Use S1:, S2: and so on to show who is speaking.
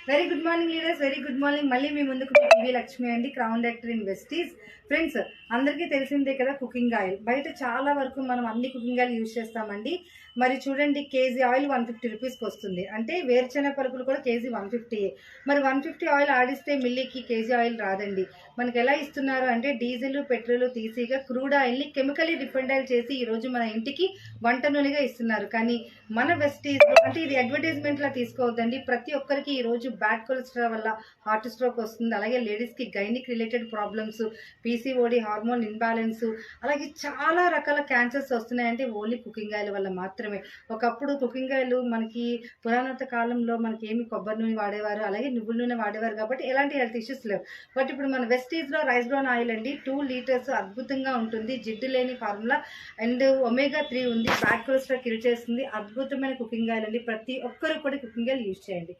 S1: Very good morning leaders, very good morning. మళ్ళీ మీ ముందుకు TV Lakshmi అండి, క్రౌన్ డైరెక్టర్ ఇన్ వెస్టీస్. ఫ్రెండ్స్, అందరికీ తెలిసిందే కదా కుకింగ్ ఆయిల్. బయట చాలా వరకు మనం అన్ని కుకింగ్ ఆయిల్ యూజ్ చేస్తామండి. మరి చూడండి, కేజీ ఆయిల్ 150 రూపీస్కి వస్తుంది. అంటే వేరుశెనగ పరుపులు కూడా కేజీ 150. మరి 150 ఆయిల్ ఆడిస్తే మిల్లీకి కేజీ ఆయిల్ రాదండి. మనకి ఎలా ఇస్తున్నారు అంటే డీజిల్ పెట్రోల్ తీసిగా క్రూడ్ ఆయిల్ని కెమికలీ రిఫైండ్ ఆయిల్ చేసి ఈరోజు మన ఇంటికి వంట నూనెగా ఇస్తున్నారు. కానీ మన వెస్టీస్ అంటే ఇది అడ్వర్టైజ్మెంట్లా తీసుకోవద్దండి. ప్రతి ఒక్కరికి ఈరోజు బ్యాడ్ కొలెస్ట్రాల్ వల్ల హార్ట్ స్ట్రోక్ వస్తుంది. అలాగే లేడీస్కి gynaec related problems, PCOD, hormone imbalance, అలాగే చాలా రకాల క్యాన్సర్స్ వస్తున్నాయంటే ఓన్లీ కుకింగ్ ఆయిల్ వల్ల మాత్రమే. ఒకప్పుడు కుకింగ్ ఆయిల్ మనకి పురాతన కాలంలో మనకి ఏమి కొబ్బరి నూనె వాడేవారు, అలాగే నువ్వుల నూనె వాడేవారు కాబట్టి ఎలాంటి హెల్త్ ఇష్యూస్ లేవు. బట్ ఇప్పుడు మన వెస్టీజ్లో రైస్ బ్రౌన్ ఆయిల్ అండి, 2 లీటర్స్ అద్భుతంగా ఉంటుంది. జిడ్డు లేని ఫార్ములా అండ్ ఒమేగా 3 ఉంది, బ్యాడ్ కొలెస్ట్రాల్ కిల్ చేస్తుంది. అద్భుతమైన కుకింగ్ ఆయిల్ అండి. ప్రతి ఒక్కరు కూడా కుకింగ్ ఆయిల్ యూజ్ చేయండి.